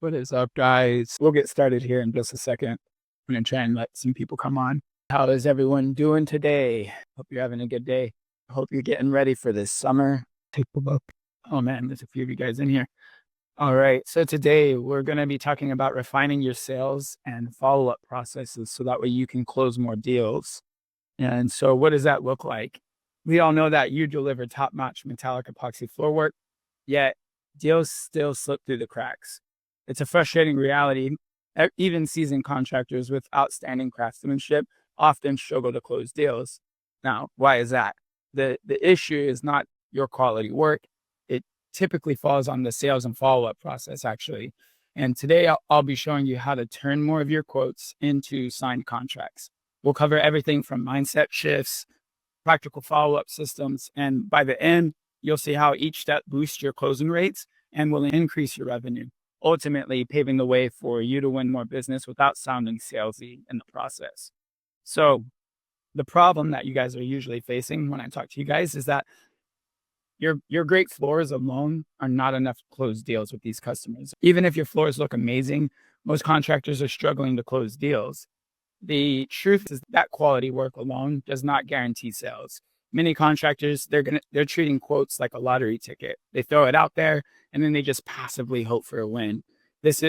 What is up, guys? We'll get started here in just a second. I'm going to try and let some people come on. How is everyone doing today? Hope you're having a good day. Hope you're getting ready for this summer. Take a look. Oh, man, there's a few of you guys in here. All right. So today we're going to be talking about refining your sales and follow-up processes so that way you can close more deals. And so what does that look like? We all know that you deliver top-notch metallic epoxy floor work, yet deals still slip through the cracks. It's a frustrating reality. Even seasoned contractors with outstanding craftsmanship often struggle to close deals. Now, why is that? The issue is not your quality work. It typically falls on the sales and follow-up process, actually. And today I'll be showing you how to turn more of your quotes into signed contracts. We'll cover everything from mindset shifts, practical follow-up systems, and by the end, you'll see how each step boosts your closing rates and will increase your revenue, ultimately paving the way for you to win more business without sounding salesy in the process. So the problem that you guys are usually facing when I talk to you guys is that your great floors alone are not enough to close deals with these customers. Even if your floors look amazing, most contractors are struggling to close deals. The truth is that quality work alone does not guarantee sales. Many contractors, they're treating quotes like a lottery ticket. They throw it out there and then they just passively hope for a win. This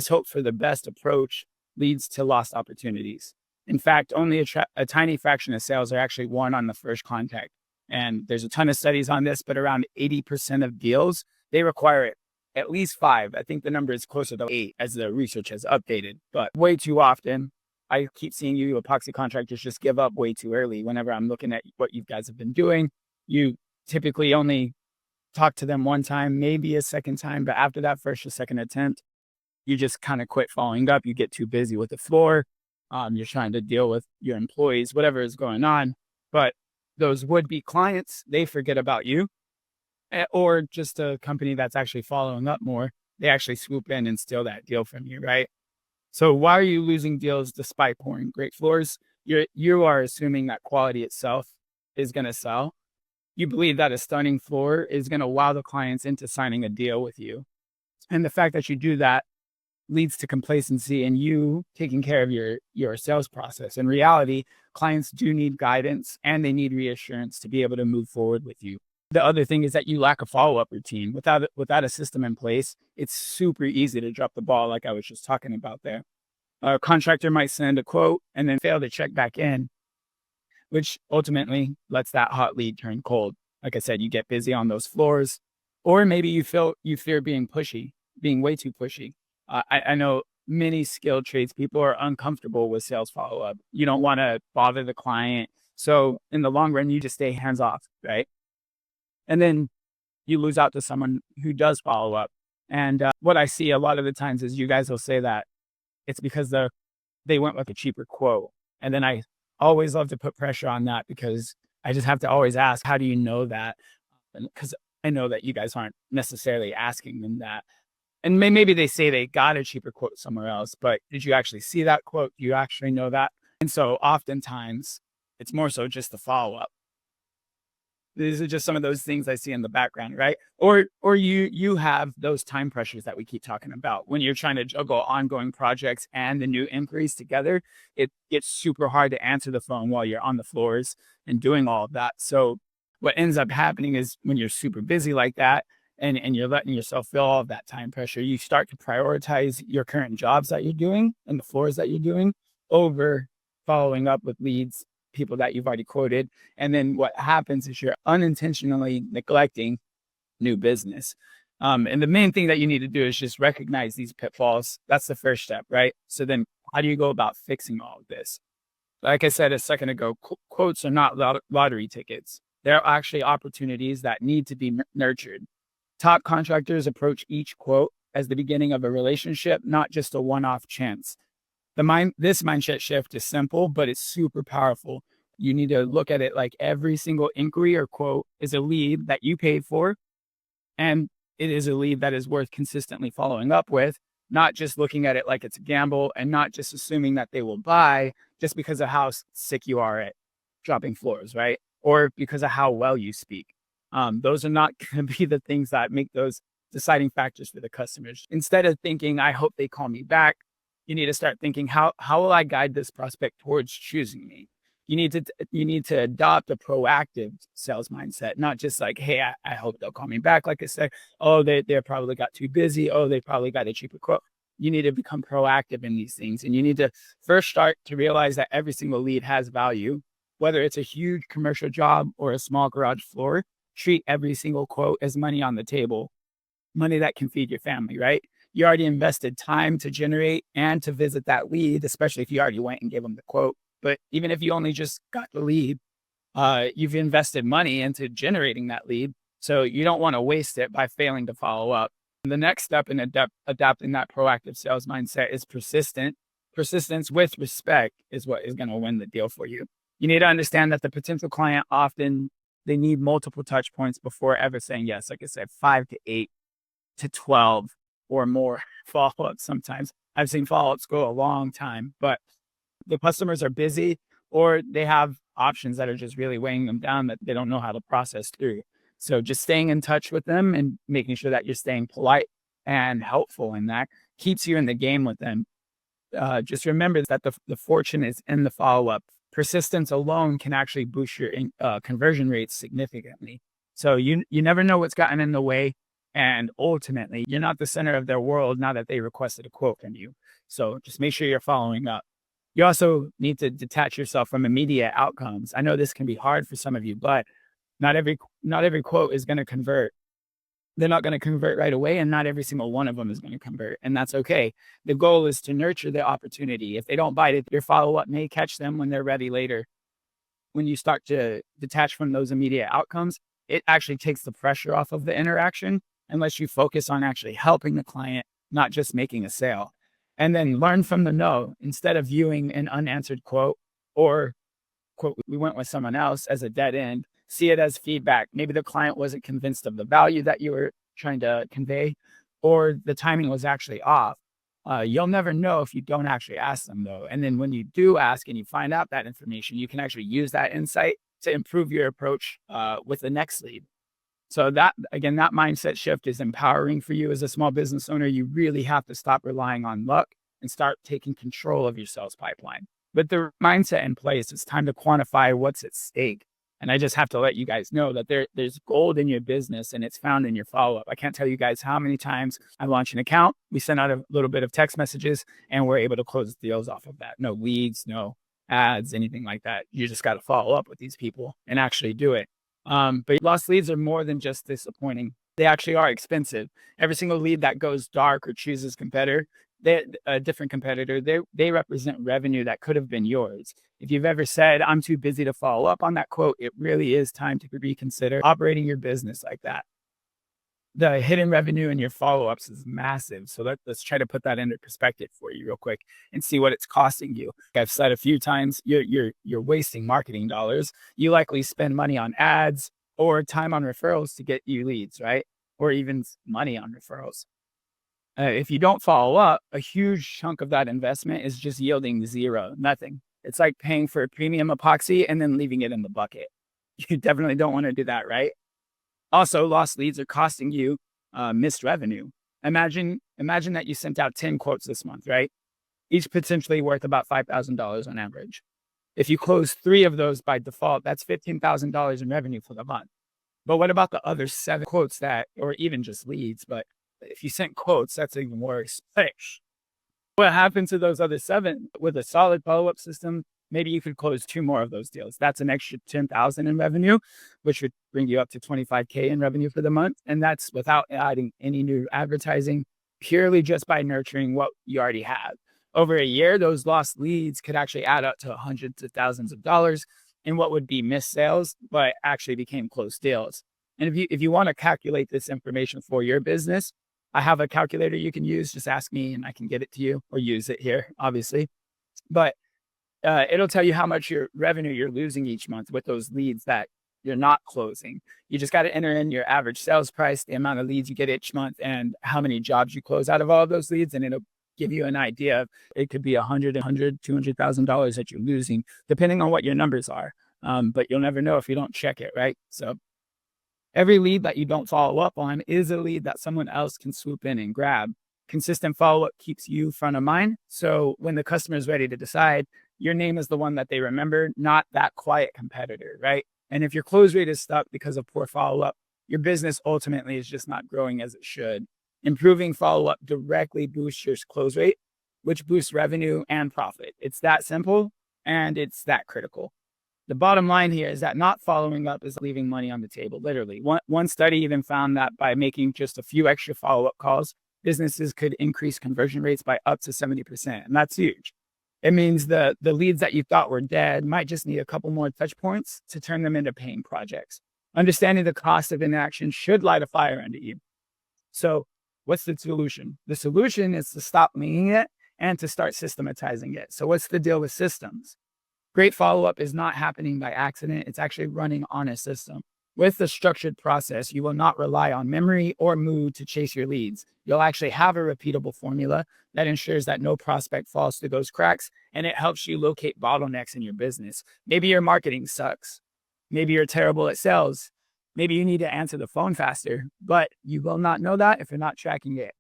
hope for the best approach leads to lost opportunities. In fact, only a tiny fraction of sales are actually won on the first contact. And there's a ton of studies on this, but around 80% of deals, they require at least 5. I think the number is closer to 8 as the research has updated. But way too often, I keep seeing you epoxy contractors just give up way too early. Whenever I'm looking at what you guys have been doing, you typically only talk to them one time, maybe a second time. But after that first or second attempt, you just kind of quit following up. You get too busy with the floor. You're trying to deal with your employees, whatever is going on. But those would-be clients, they forget about you, or just a company that's actually following up more. They actually swoop in and steal that deal from you, right? So why are you losing deals despite pouring great floors? You are assuming that quality itself is going to sell. You believe that a stunning floor is going to wow the clients into signing a deal with you. And the fact that you do that leads to complacency and you taking care of your sales process. In reality, clients do need guidance and they need reassurance to be able to move forward with you. The other thing is that you lack a follow-up routine. Without a system in place, it's super easy to drop the ball, like I was just talking about there. A contractor might send a quote and then fail to check back in, which ultimately lets that hot lead turn cold. Like I said, you get busy on those floors, or maybe you fear being pushy, being way too pushy. I know many skilled tradespeople are uncomfortable with sales follow-up. You don't want to bother the client. So in the long run, you just stay hands off, right? And then you lose out to someone who does follow up. And what I see a lot of the times is you guys will say that it's because they went with a cheaper quote. And then I always love to put pressure on that because I just have to always ask, how do you know that? Because I know that you guys aren't necessarily asking them that. And maybe they say they got a cheaper quote somewhere else, but did you actually see that quote? Do you actually know that? And so oftentimes it's more so just the follow-up. These are just some of those things I see in the background, right? Or you have those time pressures that we keep talking about. When you're trying to juggle ongoing projects and the new inquiries together, it gets super hard to answer the phone while you're on the floors and doing all of that. So what ends up happening is when you're super busy like that and you're letting yourself feel all of that time pressure, you start to prioritize your current jobs that you're doing and the floors that you're doing over following up with leads, people that you've already quoted. And then what happens is you're unintentionally neglecting new business. And the main thing that you need to do is just recognize these pitfalls. That's the first step, right? So then how do you go about fixing all of this? Like I said a second ago, quotes are not lottery tickets. They're actually opportunities that need to be nurtured. Top contractors approach each quote as the beginning of a relationship, not just a one-off chance. This mindset shift is simple, but it's super powerful. You need to look at it like every single inquiry or quote is a lead that you paid for, and it is a lead that is worth consistently following up with, not just looking at it like it's a gamble and not just assuming that they will buy just because of how sick you are at dropping floors, right? Or because of how well you speak. Those are not going to be the things that make those deciding factors for the customers. Instead of thinking, I hope they call me back, you need to start thinking, how will I guide this prospect towards choosing me? You need to adopt a proactive sales mindset, not just like, hey, I hope they'll call me back. Like I said, oh, they're probably got too busy. Oh, they probably got a cheaper quote. You need to become proactive in these things. And you need to first start to realize that every single lead has value, whether it's a huge commercial job or a small garage floor. Treat every single quote as money on the table, money that can feed your family, right? You already invested time to generate and to visit that lead, especially if you already went and gave them the quote. But even if you only just got the lead, you've invested money into generating that lead. So you don't want to waste it by failing to follow up. The next step in adapting that proactive sales mindset is persistence with respect is what is going to win the deal for you. You need to understand that the potential client often, they need multiple touch points before ever saying yes. Like I said, 5 to 8 to 12 or more follow-ups sometimes. I've seen follow-ups go a long time, but the customers are busy or they have options that are just really weighing them down that they don't know how to process through. So just staying in touch with them and making sure that you're staying polite and helpful in that keeps you in the game with them. Just remember that the fortune is in the follow-up. Persistence alone can actually boost your conversion rates significantly. So you never know what's gotten in the way. And ultimately, you're not the center of their world now that they requested a quote from you. So just make sure you're following up. You also need to detach yourself from immediate outcomes. I know this can be hard for some of you, but not every quote is going to convert. They're not going to convert right away, and not every single one of them is going to convert, and that's okay. The goal is to nurture the opportunity. If they don't bite it, your follow-up may catch them when they're ready later. When you start to detach from those immediate outcomes, it actually takes the pressure off of the interaction unless you focus on actually helping the client, not just making a sale. And then learn from the no. Instead of viewing an unanswered quote or quote, we went with someone else as a dead end, see it as feedback. Maybe the client wasn't convinced of the value that you were trying to convey, or the timing was actually off. You'll never know if you don't actually ask them though. And then when you do ask and you find out that information, you can actually use that insight to improve your approach with the next lead. So that, again, that mindset shift is empowering for you as a small business owner. You really have to stop relying on luck and start taking control of your sales pipeline. But the mindset in place, it's time to quantify what's at stake. And I just have to let you guys know that there's gold in your business and it's found in your follow-up. I can't tell you guys how many times I launch an account, we send out a little bit of text messages, and we're able to close deals off of that. No leads, no ads, anything like that. You just got to follow up with these people and actually do it. But lost leads are more than just disappointing. They actually are expensive. Every single lead that goes dark or chooses a different competitor, they represent revenue that could have been yours. If you've ever said, I'm too busy to follow up on that quote, it really is time to reconsider operating your business like that. The hidden revenue in your follow-ups is massive. So let's try to put that into perspective for you real quick and see what it's costing you. Like I've said a few times, you're wasting marketing dollars. You likely spend money on ads or time on referrals to get you leads, right? Or even money on referrals. If you don't follow up, a huge chunk of that investment is just yielding zero, nothing. It's like paying for a premium epoxy and then leaving it in the bucket. You definitely don't want to do that, right? Also, lost leads are costing you missed revenue. Imagine that you sent out 10 quotes this month, right? Each potentially worth about $5,000 on average. If you close 3 of those by default, that's $15,000 in revenue for the month. But what about the other 7 quotes or even just leads? But if you sent quotes, that's even worse. What happened to those other 7 with a solid follow-up system? Maybe you could close 2 more of those deals. That's an extra $10,000 in revenue, which would bring you up to $25,000 in revenue for the month. And that's without adding any new advertising, purely just by nurturing what you already have. Over a year, those lost leads could actually add up to hundreds of thousands of dollars in what would be missed sales, but actually became closed deals. And if you want to calculate this information for your business, I have a calculator you can use. Just ask me and I can get it to you, or use it here, obviously. But it'll tell you how much your revenue you're losing each month with those leads that you're not closing. You just got to enter in your average sales price, the amount of leads you get each month, and how many jobs you close out of all of those leads. And it'll give you an idea of, it could be $200,000 that you're losing, depending on what your numbers are. But you'll never know if you don't check it, right? So Every lead that you don't follow up on is a lead that someone else can swoop in and grab. Consistent follow-up keeps you front of mind. So when the customer is ready to decide, your name is the one that they remember, not that quiet competitor, right? And if your close rate is stuck because of poor follow-up, your business ultimately is just not growing as it should. Improving follow-up directly boosts your close rate, which boosts revenue and profit. It's that simple and it's that critical. The bottom line here is that not following up is leaving money on the table, literally. One study even found that by making just a few extra follow-up calls, businesses could increase conversion rates by up to 70%. And that's huge. It means the leads that you thought were dead might just need a couple more touch points to turn them into paying projects. Understanding the cost of inaction should light a fire under you. So what's the solution? The solution is to stop winging it and to start systematizing it. So what's the deal with systems? Great follow-up is not happening by accident. It's actually running on a system. With the structured process, you will not rely on memory or mood to chase your leads. You'll actually have a repeatable formula that ensures that no prospect falls through those cracks, and it helps you locate bottlenecks in your business. Maybe your marketing sucks. Maybe you're terrible at sales. Maybe you need to answer the phone faster, but you will not know that if you're not tracking it.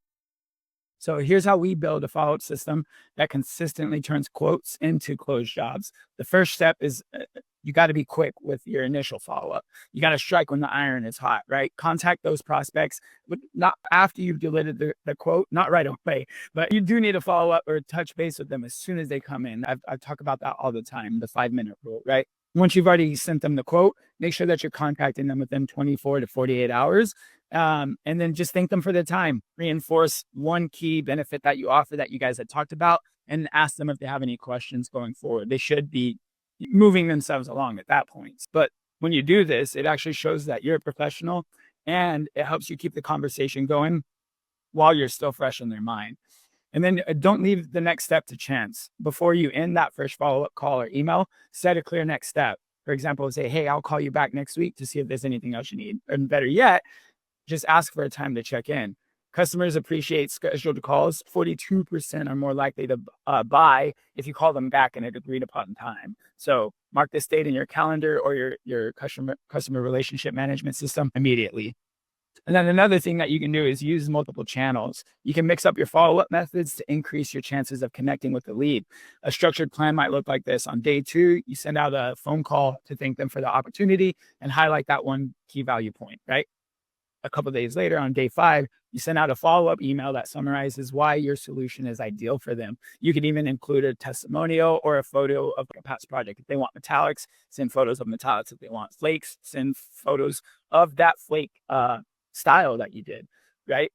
So here's how we build a follow-up system that consistently turns quotes into closed jobs. The first step is you got to be quick with your initial follow-up. You got to strike when the iron is hot, right? Contact those prospects, but not after you've deleted the quote, not right away, but you do need to follow up or touch base with them as soon as they come in. I talk about that all the time, the 5-minute rule, right? Once you've already sent them the quote, make sure that you're contacting them within 24 to 48 hours. And then just thank them for their time. Reinforce one key benefit that you offer that you guys had talked about and ask them if they have any questions going forward. They should be moving themselves along at that point. But when you do this, it actually shows that you're a professional and it helps you keep the conversation going while you're still fresh in their mind. And then don't leave the next step to chance. Before you end that first follow-up call or email, set a clear next step. For example, say, hey, I'll call you back next week to see if there's anything else you need. And better yet, just ask for a time to check in. Customers appreciate scheduled calls. 42% are more likely to buy if you call them back in an agreed upon time. So mark this date in your calendar or your customer relationship management system immediately. And then another thing that you can do is use multiple channels. You can mix up your follow-up methods to increase your chances of connecting with the lead. A structured plan might look like this. On day 2, you send out a phone call to thank them for the opportunity and highlight that one key value point, right? A couple of days later, on day 5, you send out a follow-up email that summarizes why your solution is ideal for them. You could even include a testimonial or a photo of a past project. If they want metallics, send photos of metallics. If they want flakes, send photos of that flake style that you did, right?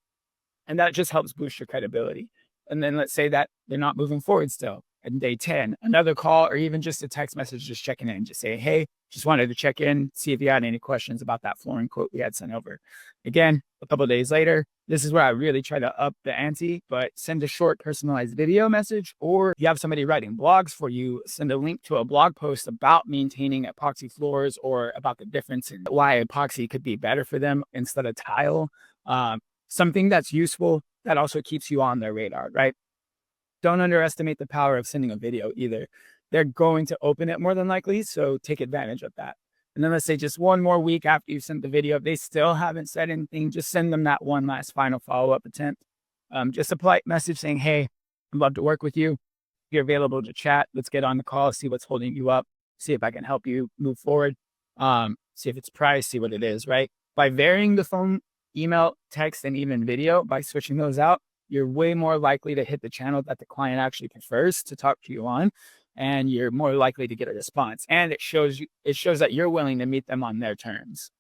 And that just helps boost your credibility. And then let's say that they're not moving forward still. And day 10, another call or even just a text message, just checking in, just say, hey, just wanted to check in, see if you had any questions about that flooring quote we had sent over. Again, a couple of days later, this is where I really try to up the ante, but send a short personalized video message, or if you have somebody writing blogs for you, send a link to a blog post about maintaining epoxy floors or about the difference in why epoxy could be better for them instead of tile. Something that's useful that also keeps you on their radar, right? Don't underestimate the power of sending a video either. They're going to open it more than likely, so take advantage of that. And then let's say just one more week after you sent the video, if they still haven't said anything, just send them that one last final follow-up attempt. Just a polite message saying, hey, I'd love to work with you. If you're available to chat, let's get on the call, see what's holding you up, see if I can help you move forward, see if it's price, see what it is, right? By varying the phone, email, text, and even video, by switching those out, you're way more likely to hit the channel that the client actually prefers to talk to you on, and you're more likely to get a response. And it shows that you're willing to meet them on their terms.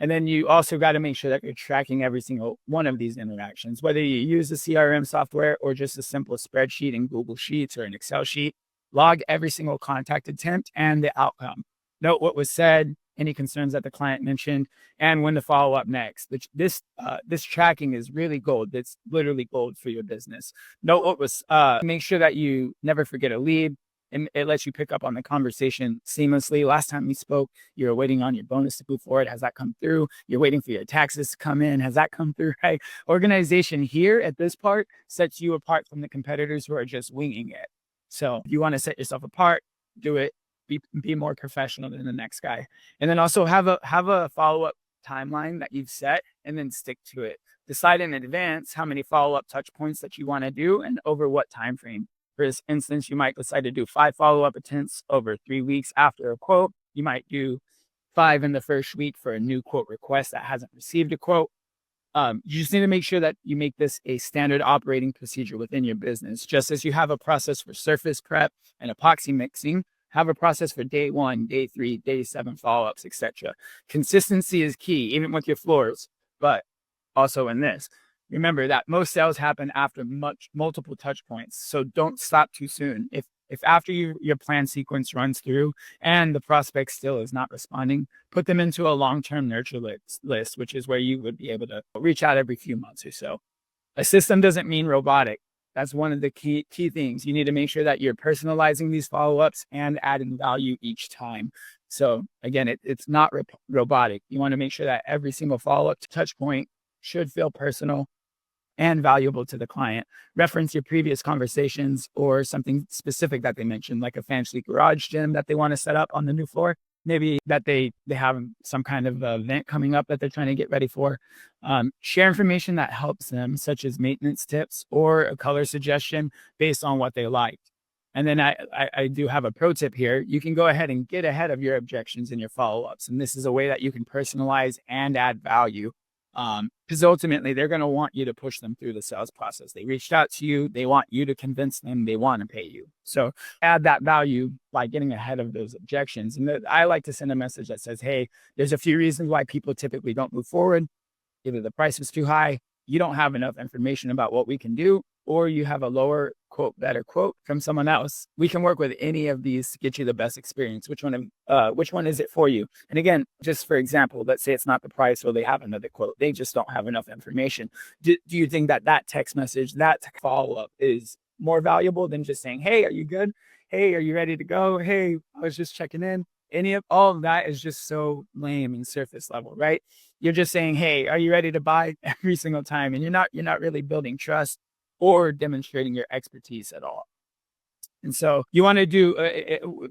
And then you also got to make sure that you're tracking every single one of these interactions, whether you use the CRM software or just a simple spreadsheet in Google Sheets or an Excel sheet. Log every single contact attempt and the outcome. Note what was said, any concerns that the client mentioned, and when to follow up next. This tracking is really gold. It's literally gold for your business. Note what was, make sure that you never forget a lead, and it lets you pick up on the conversation seamlessly. Last time we spoke, you were waiting on your bonus to move forward. Has that come through? You're waiting for your taxes to come in. Has that come through, right? Organization here at this part sets you apart from the competitors who are just winging it. So if you want to set yourself apart, do it. Be more professional than the next guy. And then also have a follow-up timeline that you've set and then stick to it. Decide in advance how many follow-up touch points that you want to do and over what time frame. For instance, you might decide to do 5 follow-up attempts over 3 weeks after a quote. You might do 5 in the first week for a new quote request that hasn't received a quote. You just need to make sure that you make this a standard operating procedure within your business. Just as you have a process for surface prep and epoxy mixing, have a process for day 1, day 3, day 7 follow-ups, etc. Consistency is key, even with your floors, but also in this. Remember that most sales happen after multiple touch points, so don't stop too soon. If after your plan sequence runs through and the prospect still is not responding, put them into a long-term nurture list, which is where you would be able to reach out every few months or so. A system doesn't mean robotic. That's one of the key things. You need to make sure that you're personalizing these follow-ups and adding value each time. So again, it's not robotic. You want to make sure that every single follow-up touch point should feel personal and valuable to the client. Reference your previous conversations or something specific that they mentioned, like a fancy garage gym that they want to set up on the new floor. Maybe that they have some kind of event coming up that they're trying to get ready for. Share information that helps them, such as maintenance tips or a color suggestion based on what they liked. And then I do have a pro tip here. You can go ahead and get ahead of your objections in your follow-ups. And this is a way that you can personalize and add value. Because ultimately they're going to want you to push them through the sales process. They reached out to you. They want you to convince them they want to pay you. So add that value by getting ahead of those objections. And I like to send a message that says, hey, there's a few reasons why people typically don't move forward. Either the price is too high, you don't have enough information about what we can do, or you have a lower quote, better quote from someone else. We can work with any of these to get you the best experience. Which one is it for you? And again, just for example, let's say it's not the price or they have another quote. They just don't have enough information. Do you think that text message, that follow-up is more valuable than just saying, hey, are you good? Hey, are you ready to go? Hey, I was just checking in. All of that is just so lame and surface level, right? You're just saying, hey, are you ready to buy every single time? And you're not really building trust or demonstrating your expertise at all. And so you want to do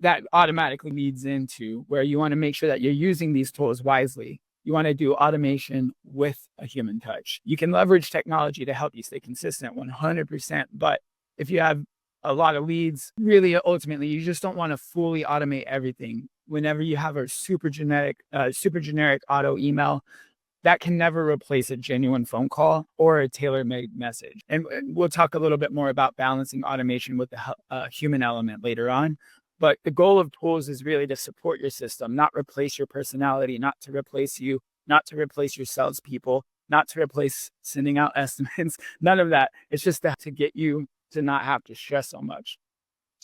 that automatically leads into where you want to make sure that you're using these tools wisely. You want to do automation with a human touch. You can leverage technology to help you stay consistent 100%. But if you have a lot of leads, really, ultimately, you just don't want to fully automate everything. Whenever you have a super generic auto email, that can never replace a genuine phone call or a tailor-made message. And we'll talk a little bit more about balancing automation with the human element later on. But the goal of tools is really to support your system, not replace your personality, not to replace you, not to replace your salespeople, not to replace sending out estimates, none of that. It's just to get you to not have to stress so much.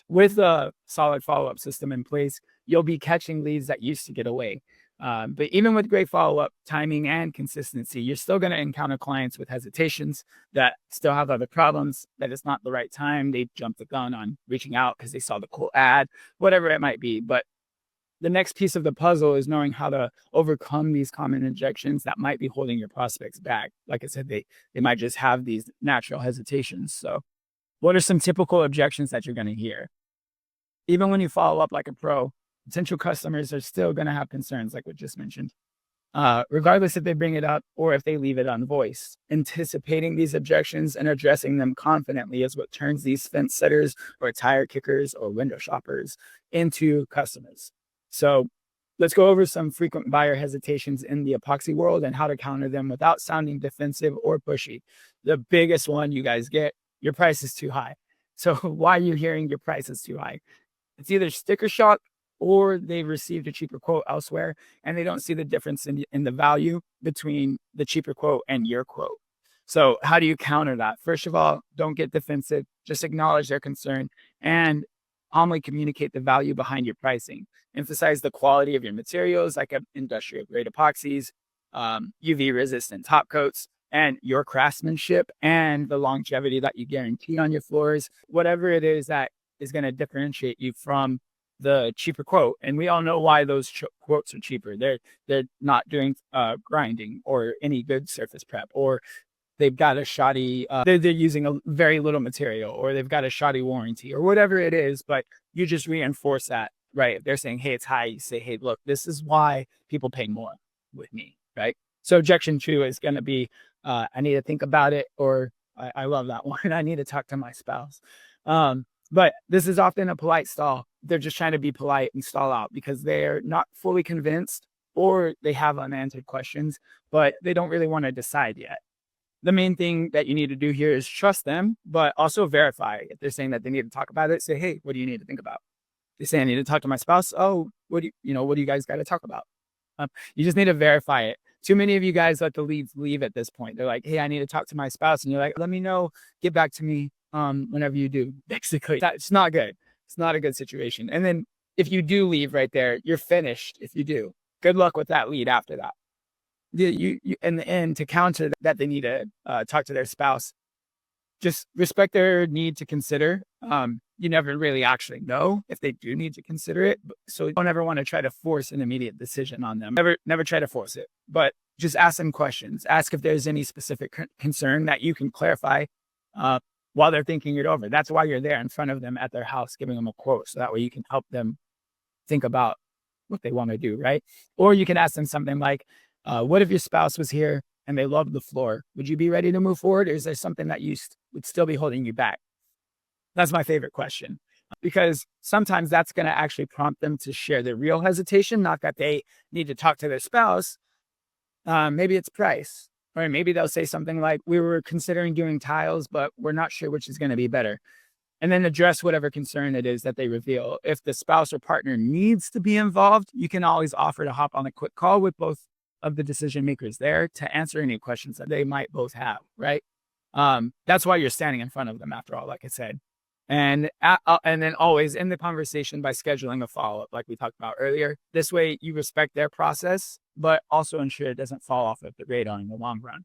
With a solid follow-up system in place, you'll be catching leads that used to get away. But even with great follow-up, timing, and consistency, you're still going to encounter clients with hesitations that still have other problems, that it's not the right time. They jumped the gun on reaching out because they saw the cool ad, whatever it might be. But the next piece of the puzzle is knowing how to overcome these common objections that might be holding your prospects back. Like I said, they might just have these natural hesitations. So what are some typical objections that you're going to hear? Even when you follow up like a pro, potential customers are still going to have concerns like we just mentioned, regardless if they bring it up or if they leave it unvoiced. Anticipating these objections and addressing them confidently is what turns these fence setters or tire kickers or window shoppers into customers. So let's go over some frequent buyer hesitations in the epoxy world and how to counter them without sounding defensive or pushy. The biggest one you guys get, your price is too high. So why are you hearing your price is too high? It's either sticker shock or they've received a cheaper quote elsewhere and they don't see the difference in the value between the cheaper quote and your quote. So how do you counter that? First of all, don't get defensive. Just acknowledge their concern and calmly communicate the value behind your pricing. Emphasize the quality of your materials, like industrial grade epoxies, UV resistant top coats, and your craftsmanship and the longevity that you guarantee on your floors, whatever it is that is going to differentiate you from the cheaper quote. And we all know why those quotes are cheaper. They're not doing grinding or any good surface prep, or they've got a shoddy, they're using a very little material, or they've got a shoddy warranty, or whatever it is. But you just reinforce that, right? If they're saying, hey, it's high, you say, hey, look, this is why people pay more with me. right? So objection 2 is going to be, I need to think about it, or I love that one. I need to talk to my spouse. But this is often a polite stall. They're just trying to be polite and stall out because they're not fully convinced, or they have unanswered questions, but they don't really want to decide yet. The main thing that you need to do here is trust them, but also verify. If they're saying that they need to talk about it, say, hey, what do you need to think about? They say, I need to talk to my spouse. Oh, what do you guys got to talk about? You just need to verify it. Too many of you guys let the leads leave at this point. They're like, hey, I need to talk to my spouse. And you're like, let me know, get back to me whenever you do. Basically, it's not good. It's not a good situation. And then if you do leave right there, you're finished. If you do, good luck with that lead after that. You in the end, to counter that, they need to talk to their spouse. Just respect their need to consider. You never really actually know if they do need to consider it. So you don't ever want to try to force an immediate decision on them. Never try to force it, but just ask them questions. Ask if there's any specific concern that you can clarify while they're thinking it over. That's why you're there in front of them at their house, giving them a quote. So that way you can help them think about what they want to do, right? Or you can ask them something like, what if your spouse was here and they loved the floor? Would you be ready to move forward? Or is there something that would still be holding you back? That's my favorite question, because sometimes that's going to actually prompt them to share their real hesitation, not that they need to talk to their spouse. Maybe it's price, or maybe they'll say something like, we were considering doing tiles, but we're not sure which is going to be better. And then address whatever concern it is that they reveal. If the spouse or partner needs to be involved, you can always offer to hop on a quick call with both of the decision makers there to answer any questions that they might both have, right? That's why you're standing in front of them after all, like I said. And then always end the conversation by scheduling a follow-up like we talked about earlier. This way you respect their process, but also ensure it doesn't fall off of the radar in the long run.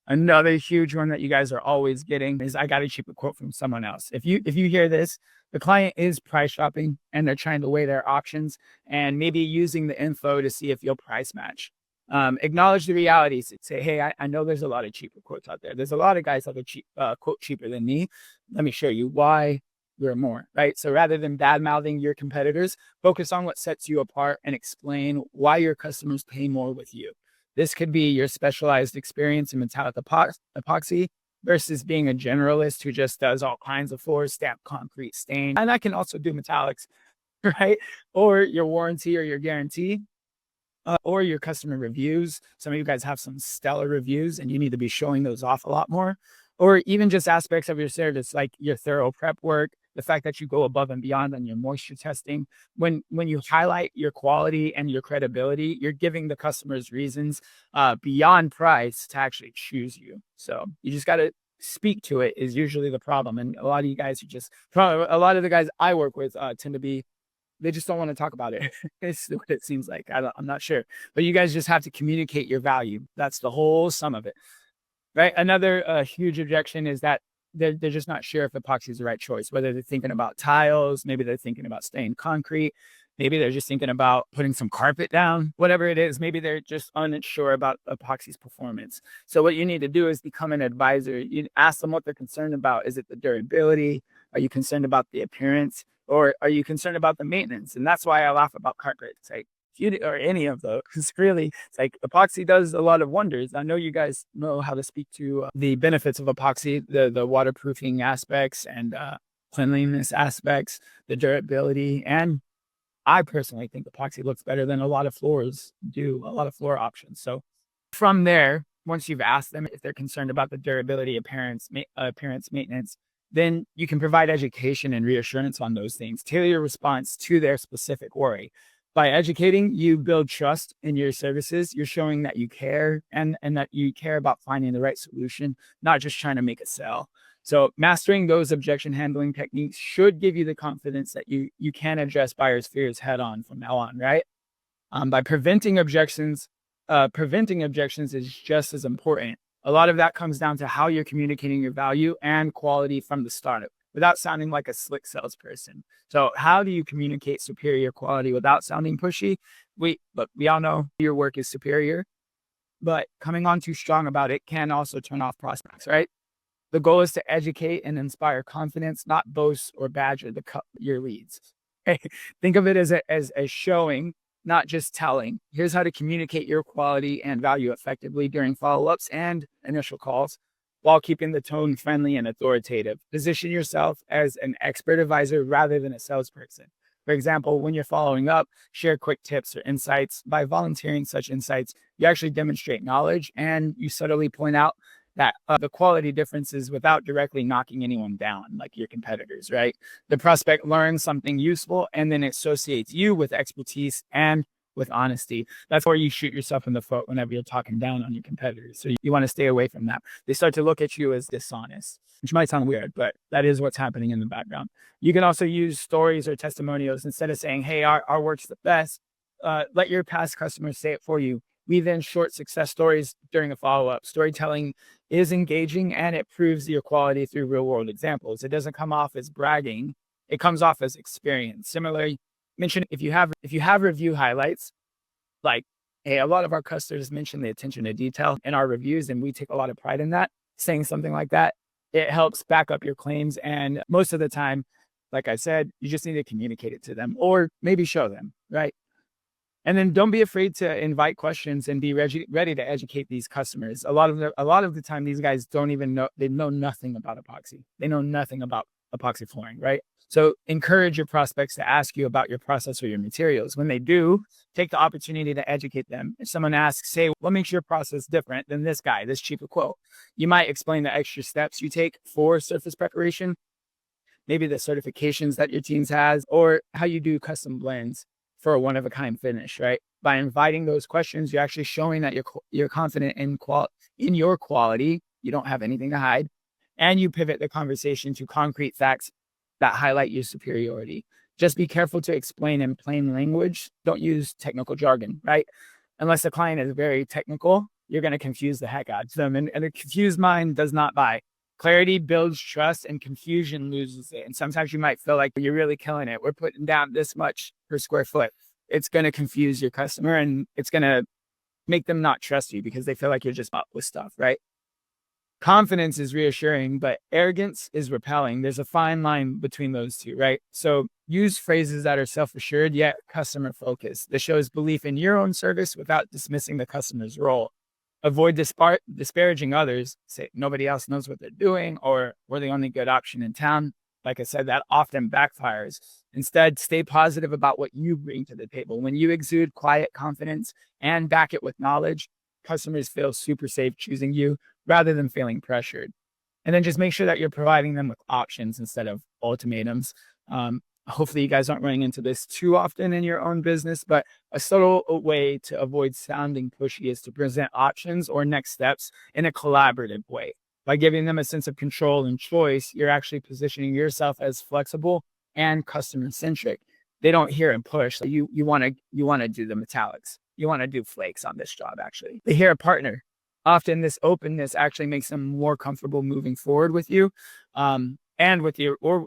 Another huge one that you guys are always getting is, I got a cheaper quote from someone else. If you hear this, the client is price shopping and they're trying to weigh their options and maybe using the info to see if you'll price match. Acknowledge the realities. Say, hey, I know there's a lot of cheaper quotes out there. There's a lot of guys that are quote cheaper than me. Let me show you why you're more, right? So rather than bad mouthing your competitors, focus on what sets you apart and explain why your customers pay more with you. This could be your specialized experience in metallic epoxy versus being a generalist who just does all kinds of floors, stamped concrete, stain. And I can also do metallics, right? Or your warranty or your guarantee. Or your customer reviews. Some of you guys have some stellar reviews and you need to be showing those off a lot more. Or even just aspects of your service, like your thorough prep work, the fact that you go above and beyond on your moisture testing. When you highlight your quality and your credibility, you're giving the customers reasons beyond price to actually choose you. So you just got to speak to it is usually the problem. And a lot of you guys a lot of the guys I work with tend to be, they just don't want to talk about it. It's what it seems like. I'm not sure, but you guys just have to communicate your value. That's the whole sum of it, right? Another huge objection is that they're just not sure if epoxy is the right choice, whether they're thinking about tiles, maybe they're thinking about stained concrete, maybe they're just thinking about putting some carpet down, whatever it is. Maybe they're just unsure about epoxy's performance. So what you need to do is become an advisor. You ask them what they're concerned about. Is it the durability? Are you concerned about the appearance? Or are you concerned about the maintenance? And that's why I laugh about carpet. It's like, or any of those. It's really, it's like epoxy does a lot of wonders. I know you guys know how to speak to the benefits of epoxy, the waterproofing aspects and cleanliness aspects, the durability. And I personally think epoxy looks better than a lot of floors do, a lot of floor options. So from there, once you've asked them if they're concerned about the durability, appearance, maintenance, then you can provide education and reassurance on those things. Tailor your response to their specific worry. By educating, you build trust in your services. You're showing that you care and that you care about finding the right solution, not just trying to make a sale. So mastering those objection handling techniques should give you the confidence that you can address buyers' fears head on from now on, right? By preventing objections is just as important. A lot of that comes down to how you're communicating your value and quality from the start without sounding like a slick salesperson. So how do you communicate superior quality without sounding pushy? We all know your work is superior, but coming on too strong about it can also turn off prospects, right? The goal is to educate and inspire confidence, not boast or badger your leads. Think of it as showing not just telling. Here's how to communicate your quality and value effectively during follow-ups and initial calls while keeping the tone friendly and authoritative. Position yourself as an expert advisor rather than a salesperson. For example, when you're following up, share quick tips or insights. By volunteering such insights, you actually demonstrate knowledge and you subtly point out that the quality differences without directly knocking anyone down, like your competitors, right? The prospect learns something useful and then associates you with expertise and with honesty. That's where you shoot yourself in the foot whenever you're talking down on your competitors. So you want to stay away from that. They start to look at you as dishonest, which might sound weird, but that is what's happening in the background. You can also use stories or testimonials instead of saying, hey, our work's the best. Let your past customers say it for you. We then short success stories during a follow-up. Storytelling is engaging and it proves your quality through real world examples. It doesn't come off as bragging. It comes off as experience. Similarly, mention if you have review highlights, like, hey, a lot of our customers mention the attention to detail in our reviews, and we take a lot of pride in that. Saying something like that, it helps back up your claims. And most of the time, like I said, you just need to communicate it to them or maybe show them, right? And then don't be afraid to invite questions and be ready to educate these customers. A lot of the time, these guys don't even know, they know nothing about epoxy. They know nothing about epoxy flooring, right? So encourage your prospects to ask you about your process or your materials. When they do, take the opportunity to educate them. If someone asks, say, what makes your process different than this guy, this cheaper quote? You might explain the extra steps you take for surface preparation, maybe the certifications that your teams has, or how you do custom blends for a one-of-a-kind finish, right? By inviting those questions, you're actually showing that you're confident in your quality. You don't have anything to hide, and you pivot the conversation to concrete facts that highlight your superiority. Just be careful to explain in plain language. Don't use technical jargon, right? Unless the client is very technical, you're going to confuse the heck out of them, and a confused mind does not buy. Clarity builds trust and confusion loses it. And sometimes you might feel like you're really killing it. We're putting down this much per square foot. It's going to confuse your customer and it's going to make them not trust you because they feel like you're just up with stuff, right? Confidence is reassuring, but arrogance is repelling. There's a fine line between those two, right? So use phrases that are self-assured yet customer focused. This shows belief in your own service without dismissing the customer's role. Avoid disparaging others. Say nobody else knows what they're doing or we're the only good option in town. Like I said, that often backfires. Instead, stay positive about what you bring to the table. When you exude quiet confidence and back it with knowledge, customers feel super safe choosing you rather than feeling pressured. And then just make sure that you're providing them with options instead of ultimatums. Hopefully you guys aren't running into this too often in your own business, but a subtle way to avoid sounding pushy is to present options or next steps in a collaborative way. By giving them a sense of control and choice, you're actually positioning yourself as flexible and customer centric. They don't hear a push. You want to do the metallics. You want to do flakes on this job, actually. They hear a partner. Often this openness actually makes them more comfortable moving forward with you, and with your, or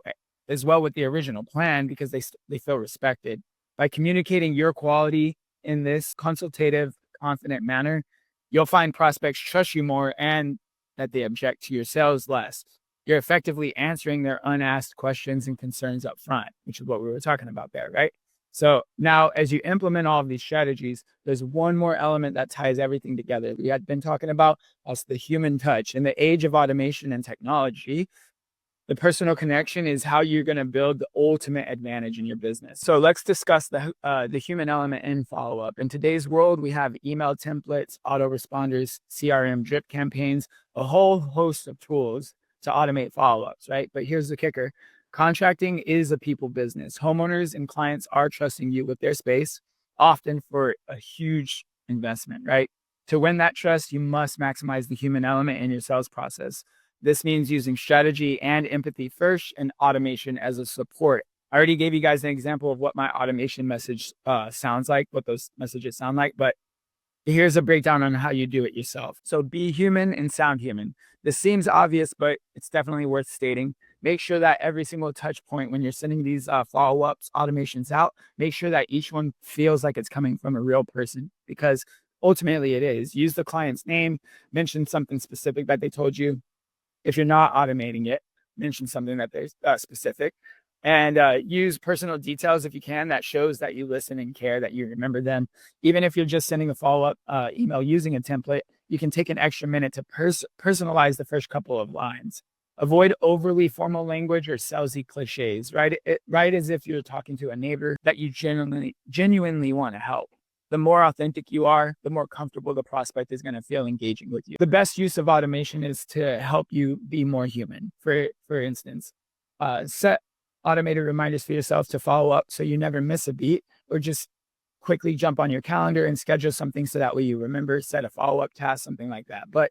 as well with the original plan because they feel respected. By communicating your quality in this consultative, confident manner, you'll find prospects trust you more and that they object to your sales less. You're effectively answering their unasked questions and concerns up front, which is what we were talking about there, right? So now as you implement all of these strategies, there's one more element that ties everything together. We had been talking about also the human touch. In the age of automation and technology, the personal connection is how you're going to build the ultimate advantage in your business. So let's discuss the human element in follow-up. In today's world, we have email templates, autoresponders, CRM drip campaigns, a whole host of tools to automate follow-ups, right? But here's the kicker. Contracting is a people business. Homeowners and clients are trusting you with their space, often for a huge investment, right? To win that trust, you must maximize the human element in your sales process. This means using strategy and empathy first and automation as a support. I already gave you guys an example of what my automation message sounds like, what those messages sound like, but here's a breakdown on how you do it yourself. So be human and sound human. This seems obvious, but it's definitely worth stating. Make sure that every single touch point when you're sending these follow-ups, automations out, make sure that each one feels like it's coming from a real person because ultimately it is. Use the client's name, mention something specific that they told you. If you're not automating it, mention something that they're specific. And use personal details if you can. That shows that you listen and care, that you remember them. Even if you're just sending a follow-up email using a template, you can take an extra minute to personalize the first couple of lines. Avoid overly formal language or salesy cliches. Write as if you're talking to a neighbor that you genuinely want to help. The more authentic you are, the more comfortable the prospect is going to feel engaging with you. The best use of automation is to help you be more human. For instance, set automated reminders for yourself to follow up so you never miss a beat, or just quickly jump on your calendar and schedule something so that way you remember, set a follow-up task, something like that. But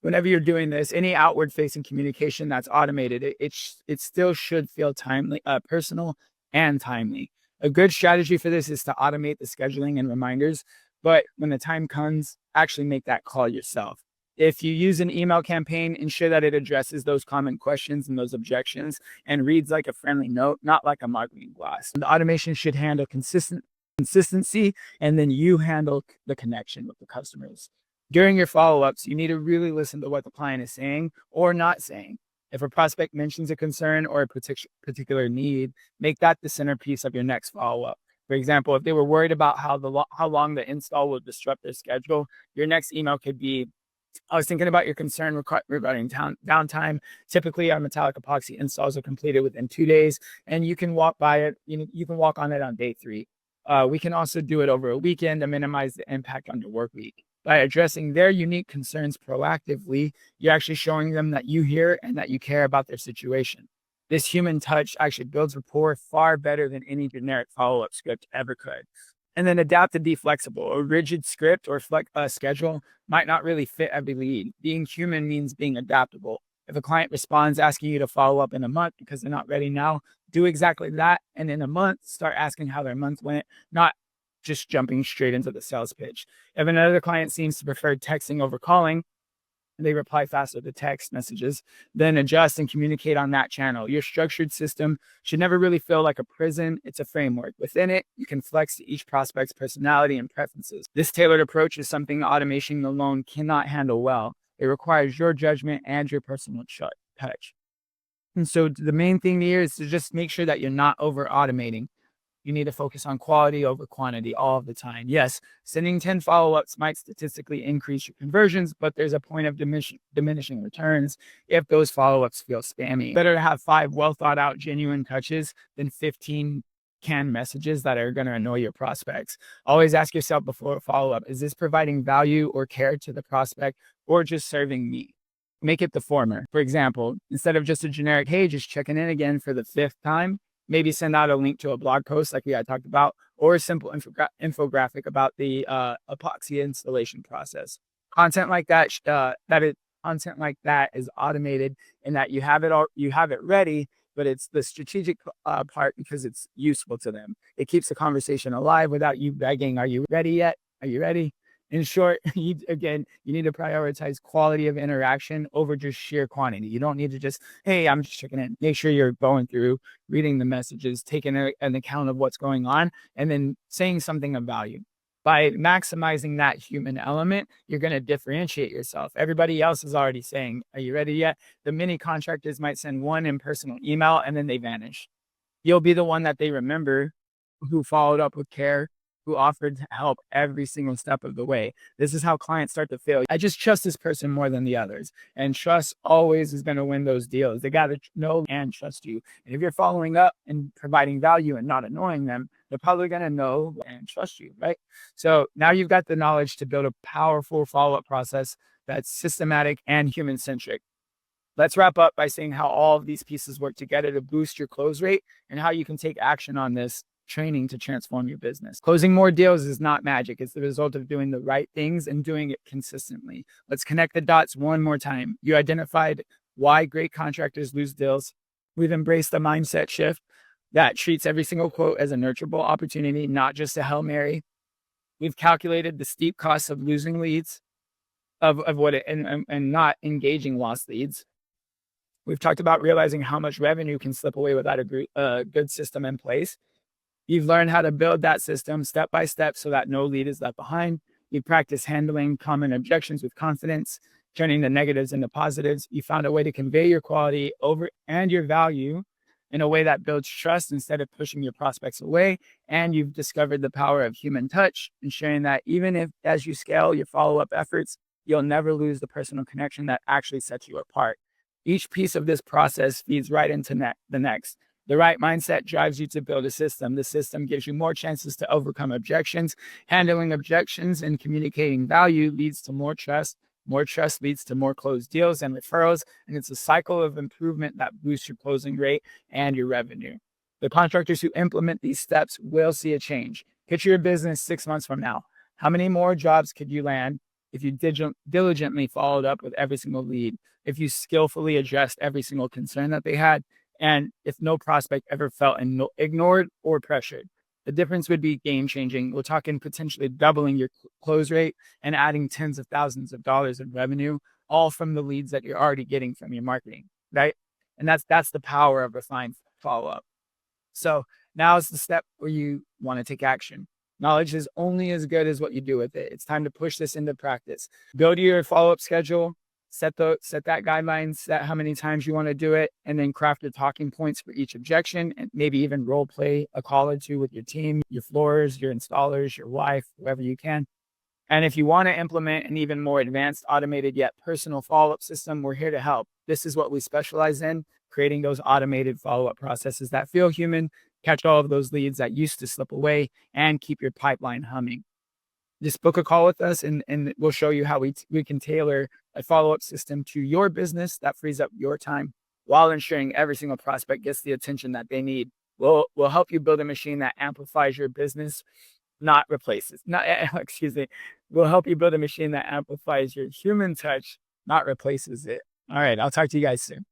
whenever you're doing this, any outward facing communication that's automated, it still should feel timely, personal and timely. A good strategy for this is to automate the scheduling and reminders, but when the time comes, actually make that call yourself. If you use an email campaign, ensure that it addresses those common questions and those objections and reads like a friendly note, not like a marketing blast. The automation should handle consistency, and then you handle the connection with the customers. During your follow-ups, you need to really listen to what the client is saying or not saying. If a prospect mentions a concern or a particular need, make that the centerpiece of your next follow-up. For example, if they were worried about how long the install will disrupt their schedule, your next email could be, I was thinking about your concern regarding downtime. Typically, our metallic epoxy installs are completed within 2 days, and you can walk by it. You can walk on it on day 3. We can also do it over a weekend to minimize the impact on your work week. By addressing their unique concerns proactively, you're actually showing them that you hear and that you care about their situation. This human touch actually builds rapport far better than any generic follow-up script ever could. And then adapt and be flexible. A rigid script or schedule might not really fit every lead. Being human means being adaptable. If a client responds asking you to follow up in a month because they're not ready now, do exactly that. And in a month, start asking how their month went, not just jumping straight into the sales pitch. If another client seems to prefer texting over calling, and they reply faster to text messages, then adjust and communicate on that channel. Your structured system should never really feel like a prison. It's a framework. Within it, you can flex to each prospect's personality and preferences. This tailored approach is something automation alone cannot handle well. It requires your judgment and your personal touch. And so the main thing here is to just make sure that you're not over automating. You need to focus on quality over quantity all of the time. Yes, sending 10 follow-ups might statistically increase your conversions, but there's a point of diminishing returns if those follow-ups feel spammy. Better to have 5 well-thought-out, genuine touches than 15 canned messages that are going to annoy your prospects. Always ask yourself before a follow-up, is this providing value or care to the prospect, or just serving me? Make it the former. For example, instead of just a generic, hey, just checking in again for the 5th time, maybe send out a link to a blog post like we had talked about, or a simple infographic about the epoxy installation process. Content like that, content like that is automated in that you have it ready, but it's the strategic part because it's useful to them. It keeps the conversation alive without you begging, "Are you ready yet? Are you ready?" In short, you need to prioritize quality of interaction over just sheer quantity. You don't need to just, hey, I'm just checking in. Make sure you're going through, reading the messages, taking an account of what's going on, and then saying something of value. By maximizing that human element, you're going to differentiate yourself. Everybody else is already saying, are you ready yet? The mini contractors might send one impersonal email and then they vanish. You'll be the one that they remember, who followed up with care, who offered to help every single step of the way. This is how clients start to feel. I just trust this person more than the others. And trust always is going to win those deals. They got to know and trust you. And if you're following up and providing value and not annoying them, they're probably going to know and trust you, right? So now you've got the knowledge to build a powerful follow-up process that's systematic and human-centric. Let's wrap up by saying how all of these pieces work together to boost your close rate and how you can take action on this training to transform your business. Closing more deals is not magic. It's the result of doing the right things and doing it consistently. Let's connect the dots one more time. You identified why great contractors lose deals. We've embraced a mindset shift that treats every single quote as a nurturable opportunity, not just a Hail Mary. We've calculated the steep costs of losing leads, and not engaging lost leads. We've talked about realizing how much revenue can slip away without a good system in place. You've learned how to build that system step by step so that no lead is left behind. You practice handling common objections with confidence, turning the negatives into positives. You found a way to convey your quality over and your value in a way that builds trust instead of pushing your prospects away. And you've discovered the power of human touch, ensuring that even if as you scale your follow-up efforts, you'll never lose the personal connection that actually sets you apart. Each piece of this process feeds right into the next. The right mindset drives you to build a system. The system gives you more chances to overcome objections. Handling objections and communicating value leads to more trust. More trust leads to more closed deals and referrals. And it's a cycle of improvement that boosts your closing rate and your revenue. The contractors who implement these steps will see a change. Picture your business 6 months from now. How many more jobs could you land if you diligently followed up with every single lead, if you skillfully addressed every single concern that they had, and if no prospect ever felt ignored or pressured? The difference would be game changing. We're talking potentially doubling your close rate and adding tens of thousands of dollars in revenue, all from the leads that you're already getting from your marketing, right? And that's the power of refined follow up. So now is the step where you want to take action. Knowledge is only as good as what you do with it. It's time to push this into practice. Build your follow-up schedule, set that guideline, set how many times you want to do it, and then craft the talking points for each objection, and maybe even role play a call or two with your team, your floors, your installers, your wife, whoever you can. And if you want to implement an even more advanced, automated yet personal follow-up system, we're here to help. This is what we specialize in, creating those automated follow-up processes that feel human, catch all of those leads that used to slip away, and keep your pipeline humming. Just book a call with us, and we'll show you how we can tailor a follow-up system to your business that frees up your time while ensuring every single prospect gets the attention that they need. We'll help you build a machine that amplifies your business, not replaces. Not excuse me. We'll help you build a machine that amplifies your human touch, not replaces it. All right, I'll talk to you guys soon.